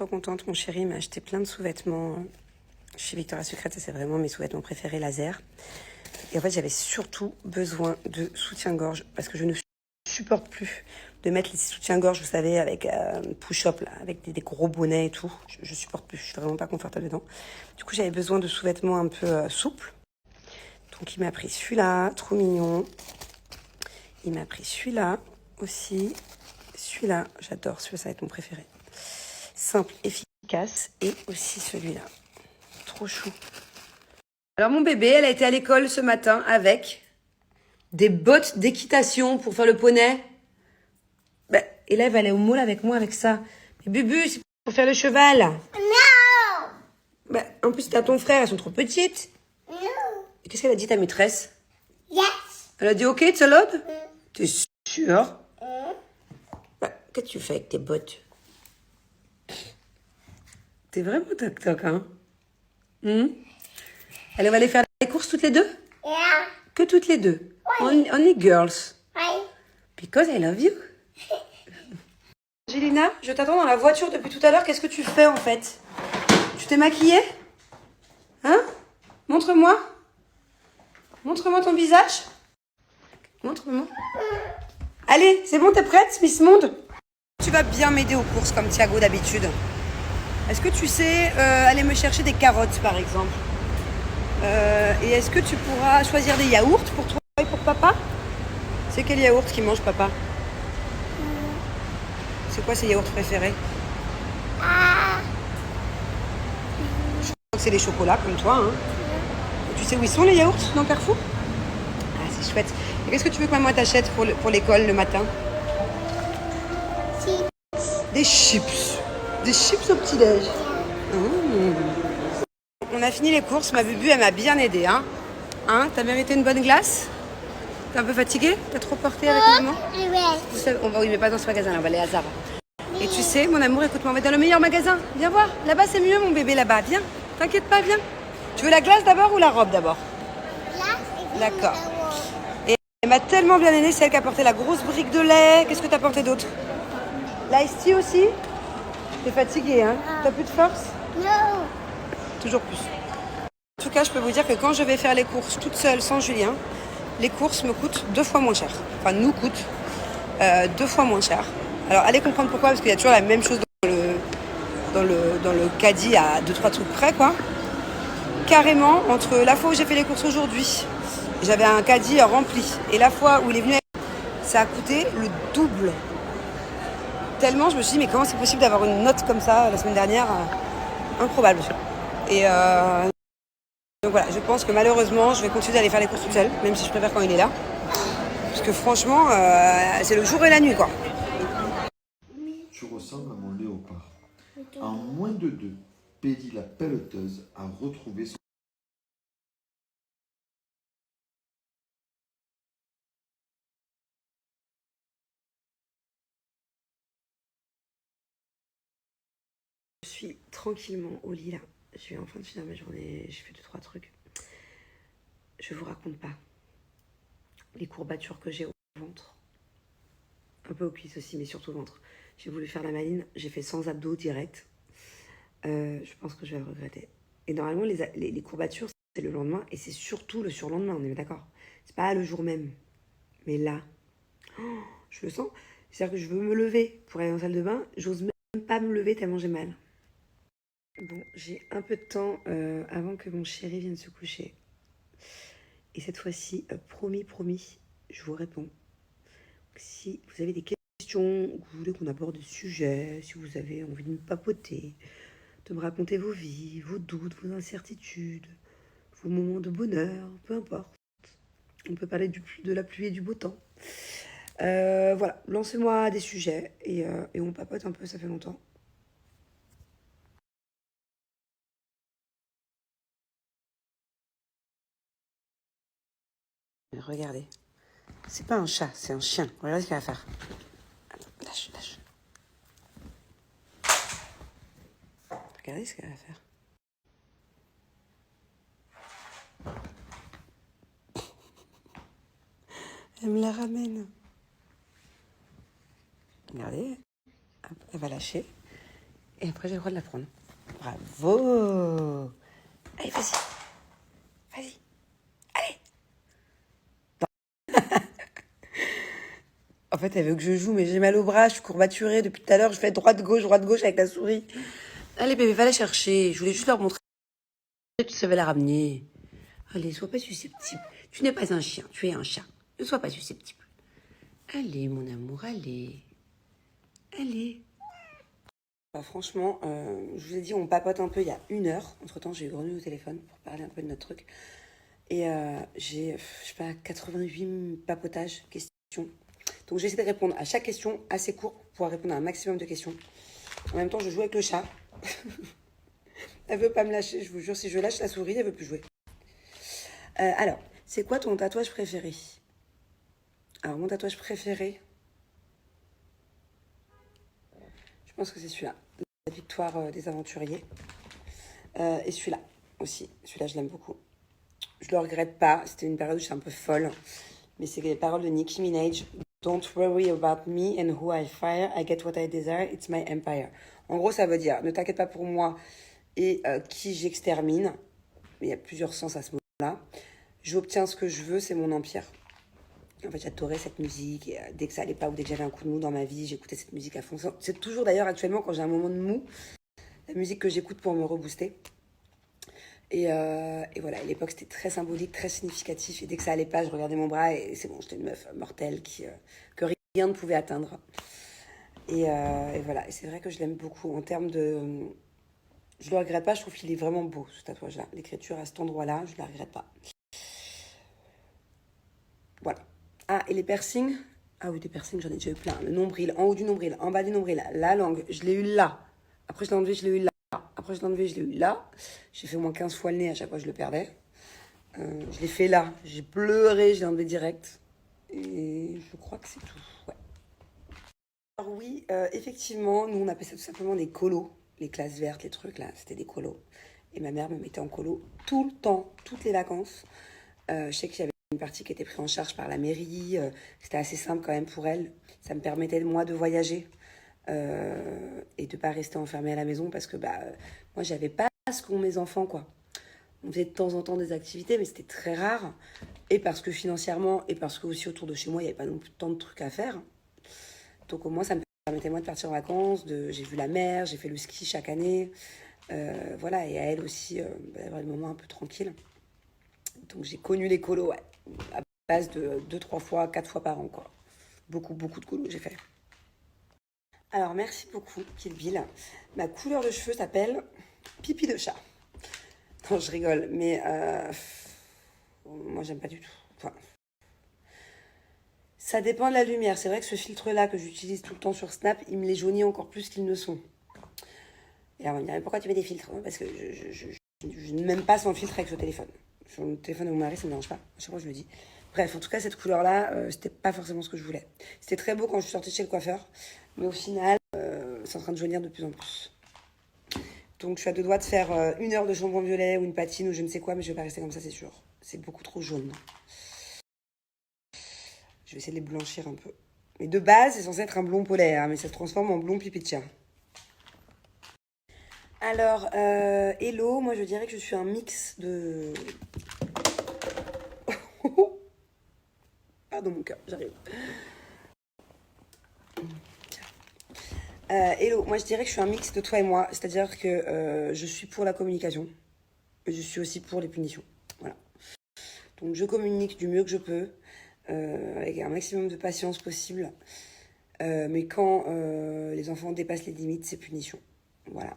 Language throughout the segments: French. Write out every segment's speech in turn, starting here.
trop contente. Mon chéri m'a acheté plein de sous-vêtements chez Victoria's Secret. Ça, c'est vraiment mes sous-vêtements préférés, laser. Et en fait, j'avais surtout besoin de soutien-gorge parce que je ne supporte plus de mettre les soutiens-gorge, vous savez, avec push-up, là, avec des gros bonnets et tout. Je supporte plus, je suis vraiment pas confortable dedans. Du coup, j'avais besoin de sous-vêtements un peu souples. Donc, il m'a pris celui-là, trop mignon. Il m'a pris celui-là aussi. Celui-là, j'adore, celui-là, ça va être mon préféré. Simple, efficace. Et aussi celui-là. Trop chou. Alors, mon bébé, elle a été à l'école ce matin avec des bottes d'équitation pour faire le poney. Ben, et là, elle va aller au mall avec moi avec ça. Mais Bubu, c'est pour faire le cheval. Non. Ben, en plus, t'as ton frère, elles sont trop petites. Non. Et qu'est-ce qu'elle a dit, ta maîtresse? Yes. Elle a dit OK, it's allowed? T'es sûr? Ben, qu'est-ce que tu fais avec tes bottes? T'es vraiment toc-toc, hein? Elle va aller faire les courses toutes les deux? Yeah. Que toutes les deux? Only girls. Oui. Because I love you. Angelina, je t'attends dans la voiture depuis tout à l'heure. Qu'est-ce que tu fais en fait? Tu t'es maquillée? Hein? Montre-moi. Montre-moi ton visage. Montre-moi. Allez, c'est bon, t'es prête, Miss Monde? Tu vas bien m'aider aux courses comme Thiago d'habitude. Est-ce que tu sais aller me chercher des carottes par exemple? Et est-ce que tu pourras choisir des yaourts pour toi et pour papa? C'est quel yaourt qui mange papa? C'est quoi ses yaourts préférés? Je crois que c'est les chocolats comme toi. Hein. Et tu sais où ils sont les yaourts dans Carrefour? Ah, c'est chouette. Et qu'est-ce que tu veux que maman t'achète pour l'école le matin? Si. Des chips. Des chips au petit-déj. On a fini les courses. Ma Bubu, elle m'a bien aidée. Hein, t'as mérité une bonne glace? T'es un peu fatiguée? T'as trop porté avec maman? Oui. Vous savez, oui, mais pas dans ce magasin-là, on va aller à Zara. Et tu sais, mon amour, écoute-moi, on va dans le meilleur magasin. Viens voir, là-bas c'est mieux mon bébé, là-bas. Viens, t'inquiète pas, viens. Tu veux la glace d'abord ou la robe d'abord? Là. D'accord. Et elle m'a tellement bien aidée, c'est elle qui a porté la grosse brique de lait. Qu'est-ce que t'as porté d'autre? L'ice tea aussi? T'es fatiguée, hein? T'as plus de force? Non. Toujours plus. En tout cas, je peux vous dire que quand je vais faire les courses toute seule, sans Julien, les courses me coûtent 2 fois moins cher. Enfin, nous coûtent 2 fois moins cher. Alors, allez comprendre pourquoi, parce qu'il y a toujours la même chose dans le caddie à 2-3 trucs près, quoi. Carrément, entre la fois où j'ai fait les courses aujourd'hui, j'avais un caddie rempli, et la fois où il est venu, ça a coûté le double. Tellement, je me suis dit, mais comment c'est possible d'avoir une note comme ça la semaine dernière? Improbable. Et donc voilà, je pense que malheureusement, je vais continuer d'aller faire les courses toute seule, même si je préfère quand il est là. Parce que franchement, c'est le jour et la nuit, quoi. Tu ressembles à mon léopard. En moins de 2, Pédi la pelleteuse a retrouvé son... Je suis tranquillement au lit là. Je suis en train de finir ma journée. J'ai fait 2-3 trucs. Je vous raconte pas les courbatures que j'ai au ventre. Un peu aux cuisses aussi, mais surtout au ventre. J'ai voulu faire la maline. J'ai fait sans abdos direct. Je pense que je vais le regretter. Et normalement, les courbatures, c'est le lendemain. Et c'est surtout le surlendemain, on est d'accord? C'est pas le jour même. Mais là, je le sens. C'est-à-dire que je veux me lever pour aller dans la salle de bain. J'ose même pas me lever tellement j'ai mal. Bon, j'ai un peu de temps avant que mon chéri vienne se coucher. Et cette fois-ci, promis, je vous réponds. Si vous avez des questions, ou que vous voulez qu'on aborde des sujets, si vous avez envie de me papoter, de me raconter vos vies, vos doutes, vos incertitudes, vos moments de bonheur, peu importe. On peut parler de la pluie et du beau temps. Voilà, lancez-moi des sujets et on papote un peu, ça fait longtemps. Regardez, c'est pas un chat, c'est un chien. Regardez ce qu'elle va faire. Attends, lâche. Regardez ce qu'elle va faire. Elle me la ramène. Regardez, hop, elle va lâcher. Et après, j'ai le droit de la prendre. Bravo. Allez, vas-y. Vas-y. Allez. En fait, elle veut que je joue, mais j'ai mal au bras, je suis courbaturée. Depuis tout à l'heure, je fais droite-gauche avec la souris. Allez, bébé, va la chercher. Je voulais juste leur montrer. Tu savais la ramener. Allez, sois pas susceptible. Tu n'es pas un chien, tu es un chat. Ne sois pas susceptible. Allez, mon amour, allez. Allez. Franchement, je vous ai dit, on papote un peu il y a 1 heure. Entre-temps, j'ai eu Grenouille au téléphone pour parler un peu de notre truc. Et j'ai, je sais pas, 88 papotages, questions. Donc j'essaie de répondre à chaque question assez court pour pouvoir répondre à un maximum de questions. En même temps, je joue avec le chat. Elle veut pas me lâcher, je vous jure. Si je lâche la souris, elle veut plus jouer. Alors, c'est quoi ton tatouage préféré? Alors, mon tatouage préféré, je pense que c'est celui-là. La victoire des aventuriers. Et celui-là aussi. Celui-là, je l'aime beaucoup. Je le regrette pas. C'était une période où j'étais un peu folle. Mais c'est les paroles de Nicki Minaj. Don't worry about me and who I fire. I get what I desire. It's my empire. En gros, ça veut dire ne t'inquiète pas pour moi et qui j'extermine. Il y a plusieurs sens à ce mot-là. J'obtiens ce que je veux, c'est mon empire. En fait, j'adorais cette musique. Et, dès que ça allait pas ou dès que j'avais un coup de mou dans ma vie, j'écoutais cette musique à fond. C'est toujours d'ailleurs actuellement quand j'ai un moment de mou, la musique que j'écoute pour me rebooster. Et voilà, à l'époque, c'était très symbolique, très significatif. Et dès que ça allait pas, je regardais mon bras et c'est bon, j'étais une meuf mortelle que rien ne pouvait atteindre. Et voilà, et c'est vrai que je l'aime beaucoup. En termes de... Je le regrette pas, je trouve qu'il est vraiment beau, ce tatouage-là. L'écriture à cet endroit-là, je la regrette pas. Voilà. Ah, et les piercings? Ah oui, des piercings, j'en ai déjà eu plein. Le nombril, en haut du nombril, en bas du nombril, la langue, je l'ai eu là. Après, je l'ai enlevé, je l'ai eu là. Après, je l'ai enlevé, je l'ai eu là. J'ai fait au moins 15 fois le nez, à chaque fois, je le perdais. Je l'ai fait là. J'ai pleuré, je l'ai enlevé direct. Et je crois que c'est tout. Ouais. Alors oui, effectivement, nous, on appelait ça tout simplement des colos. Les classes vertes, les trucs là, c'était des colos. Et ma mère me mettait en colo tout le temps, toutes les vacances. Je sais qu'il y avait une partie qui était prise en charge par la mairie. C'était assez simple quand même pour elle. Ça me permettait, moi, de voyager. Et de pas rester enfermée à la maison parce que moi j'avais pas ce qu'ont mes enfants quoi. On faisait de temps en temps des activités mais c'était très rare et parce que financièrement et parce que aussi autour de chez moi il n'y avait pas non plus tant de trucs à faire, donc au moins ça me permettait moi de partir en vacances, j'ai vu la mer, j'ai fait le ski chaque année, voilà, et à elle aussi d'avoir des moments un peu tranquilles, donc j'ai connu les colos à base de 2, 3 fois, 4 fois par an quoi. Beaucoup de colos j'ai fait. Alors, merci beaucoup, Kill Bill. Ma couleur de cheveux s'appelle pipi de chat. Non, je rigole, mais moi, j'aime pas du tout. Enfin, ça dépend de la lumière. C'est vrai que ce filtre-là que j'utilise tout le temps sur Snap, il me les jaunit encore plus qu'ils ne sont. Et alors, on me dirait, pourquoi tu mets des filtres? Parce que je ne m'aime pas sans filtre avec ce téléphone. Sur le téléphone de mon mari, ça ne me dérange pas. À chaque fois, je le dis. Bref, en tout cas, cette couleur-là, c'était pas forcément ce que je voulais. C'était très beau quand je suis sortie chez le coiffeur. Mais au final, c'est en train de jaunir de plus en plus. Donc, je suis à 2 doigts de faire 1 heure de shampoing violet ou une patine ou je ne sais quoi, mais je vais pas rester comme ça, c'est sûr. C'est beaucoup trop jaune. Je vais essayer de les blanchir un peu. Mais de base, c'est censé être un blond polaire, hein, mais ça se transforme en blond pipi de chat. Alors, hello, moi je dirais que je suis un mix de... Pardon mon cœur, j'arrive. Hello, moi je dirais que je suis un mix de toi et moi, c'est-à-dire que je suis pour la communication, et je suis aussi pour les punitions, voilà. Donc je communique du mieux que je peux, avec un maximum de patience possible, mais quand les enfants dépassent les limites, c'est punition, voilà.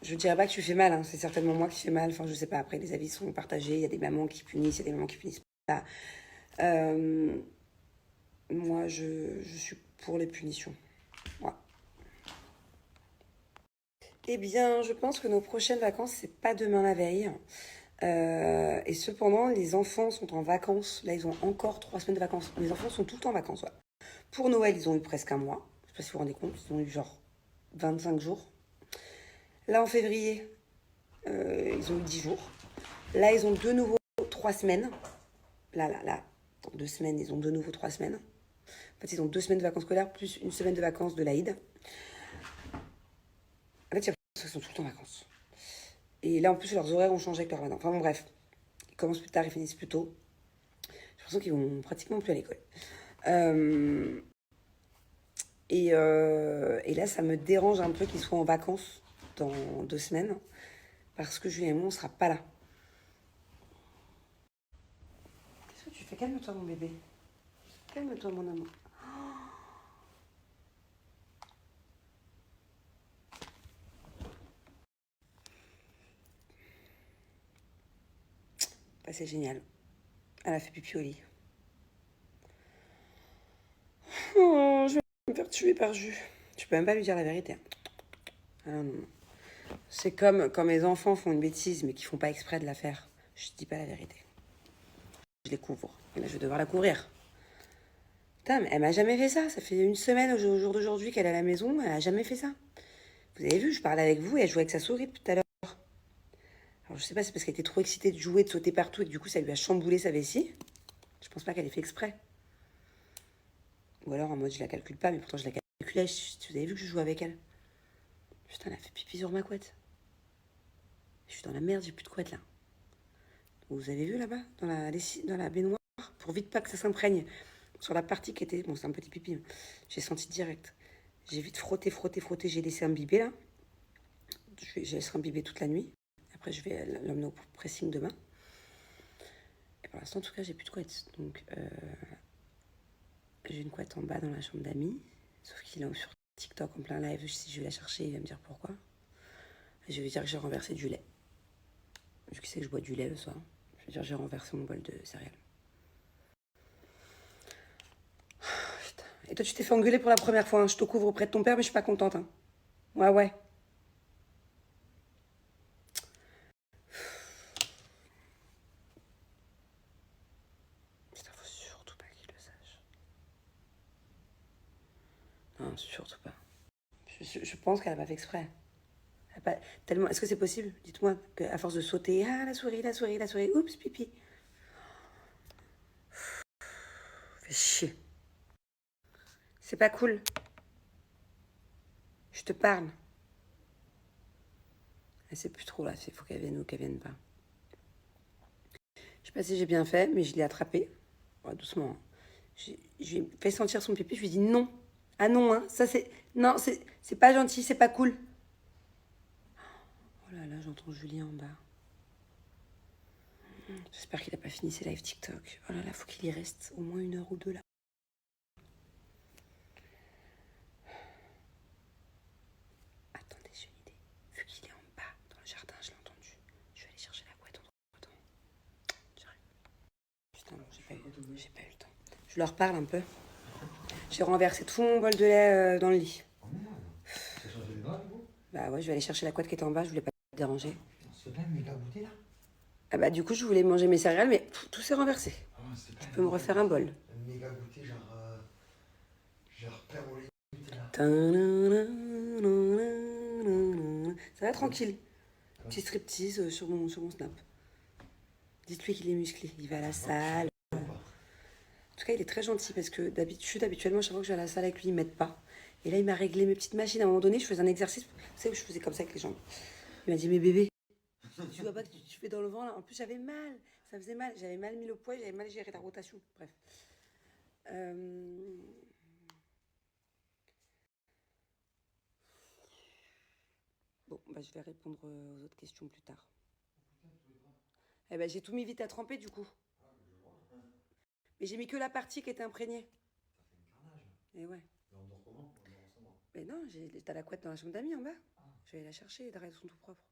Je dirais pas que tu fais mal, hein. C'est certainement moi qui fais mal, enfin je sais pas, après les avis sont partagés, il y a des mamans qui punissent, il y a des mamans qui punissent pas. Moi je suis pour les punitions, voilà. Eh bien, je pense que nos prochaines vacances, c'est pas demain la veille. Et cependant, les enfants sont en vacances. Là, ils ont encore 3 semaines de vacances. Les enfants sont tout le temps en vacances, ouais. Pour Noël, ils ont eu presque un mois. Je sais pas si vous vous rendez compte, ils ont eu genre 25 jours. Là, en février, ils ont eu 10 jours. Là, ils ont de nouveau 3 semaines. Là. Dans 2 semaines, ils ont de nouveau 3 semaines. fait, ils ont 2 semaines de vacances scolaires plus une semaine de vacances de l'Aïd. En fait, j'ai l'impression qu'ils sont tout le temps en vacances. Et là, en plus, leurs horaires ont changé avec leur ramadan. Enfin bon, bref. Ils commencent plus tard, ils finissent plus tôt. J'ai l'impression qu'ils vont pratiquement plus à l'école. Et là, ça me dérange un peu qu'ils soient en vacances dans 2 semaines. Parce que Julien et moi, on sera pas là. Qu'est-ce que tu fais? Calme-toi, mon bébé. Calme-toi, mon amour. Bah, c'est génial. Elle a fait pipi au lit. Oh, je vais me faire tuer par Jus. Tu peux même pas lui dire la vérité. Ah non, non. C'est comme quand mes enfants font une bêtise mais qu'ils font pas exprès de la faire. Je dis pas la vérité. Je les couvre. Et là, je vais devoir la couvrir. Putain, mais elle m'a jamais fait ça. Ça fait 1 semaine au jour d'aujourd'hui qu'elle est à la maison. Elle a jamais fait ça. Vous avez vu, je parlais avec vous et elle jouait avec sa souris tout à l'heure. Alors je sais pas, c'est parce qu'elle était trop excitée de jouer, de sauter partout et que du coup ça lui a chamboulé sa vessie. Je pense pas qu'elle ait fait exprès. Ou alors en mode je la calcule pas, mais pourtant je la calculais. Vous avez vu que je jouais avec elle? Putain, elle a fait pipi sur ma couette. Je suis dans la merde, j'ai plus de couette là. Vous avez vu là-bas, dans la baignoire, pour vite pas que ça s'imprègne. Sur la partie qui était... Bon, c'est un petit pipi. J'ai senti direct. J'ai vite frotté. J'ai laissé imbiber là. Je laisserai imbiber toute la nuit. Après, je vais l'emmener au pressing demain. Et pour l'instant, en tout cas, j'ai plus de couette. Donc, j'ai une couette en bas dans la chambre d'amis. Sauf qu'il est sur TikTok en plein live. Si je vais la chercher, il va me dire pourquoi. Et je vais lui dire que j'ai renversé du lait. Vu qu'il sait que je bois du lait le soir. Je vais dire que j'ai renversé mon bol de céréales. Et toi, tu t'es fait engueuler pour la première fois. Hein. Je te couvre auprès de ton père, mais je suis pas contente. Hein. Ouais. Putain, faut surtout pas qu'il le sache. Non, surtout pas. Je pense qu'elle a pas fait exprès. Elle a pas... Tellement... Est-ce que c'est possible? Dites-moi qu'à force de sauter, ah, la souris, oups, pipi. Fais chier. C'est pas cool. Je te parle. Elle sait plus trop là, il faut qu'elle vienne ou qu'elle vienne pas. Je sais pas si j'ai bien fait, mais je l'ai attrapée. Ouais, doucement. Je lui ai fait sentir son pipi, je lui ai dit non. Ah non, hein, ça c'est... Non, c'est pas gentil, c'est pas cool. Oh là là, j'entends Julien en bas. J'espère qu'il a pas fini ses lives TikTok. Oh là là, faut qu'il y reste au moins 1 heure ou 2 là. Attendez, j'ai une idée. Vu qu'il est en bas, dans le jardin, je l'ai entendu. Je vais aller chercher la couette entre temps. J'arrive. Putain, non, j'ai pas eu le temps. Je leur parle un peu. J'ai renversé tout mon bol de lait dans le lit. Oh merde. T'as changé les draps, du coup? Bah ouais, je vais aller chercher la couette qui était en bas, je voulais pas te déranger. C'est bien méga goûté là. Ah bah du coup, je voulais manger mes céréales, mais tout s'est renversé. Oh, Tu peux me refaire un bol. Méga goûté, genre père au lait goûté là. Ça va tranquille. Petit striptease sur mon snap. Dites-lui qu'il est musclé, il va à la salle. En tout cas, il est très gentil parce que habituellement, chaque fois que je vais à la salle avec lui, il m'aide pas. Et là, il m'a réglé mes petites machines. À un moment donné, je faisais un exercice. Vous savez, je faisais comme ça avec les jambes. Il m'a dit, mais bébé, tu vois pas que tu fais dans le vent là? En plus, j'avais mal. Ça faisait mal. J'avais mal mis le poids, j'avais mal géré la rotation. Bref. Bon, bah, je vais répondre aux autres questions plus tard. Eh ben, j'ai tout mis vite à tremper du coup. Mais j'ai mis que la partie qui était imprégnée. Ça fait un carnage. Et ouais. Et on dort comment? On dort ensemble. Mais non, t'as la couette dans la chambre d'amis en bas. Je vais aller la chercher, les draps sont tout propres.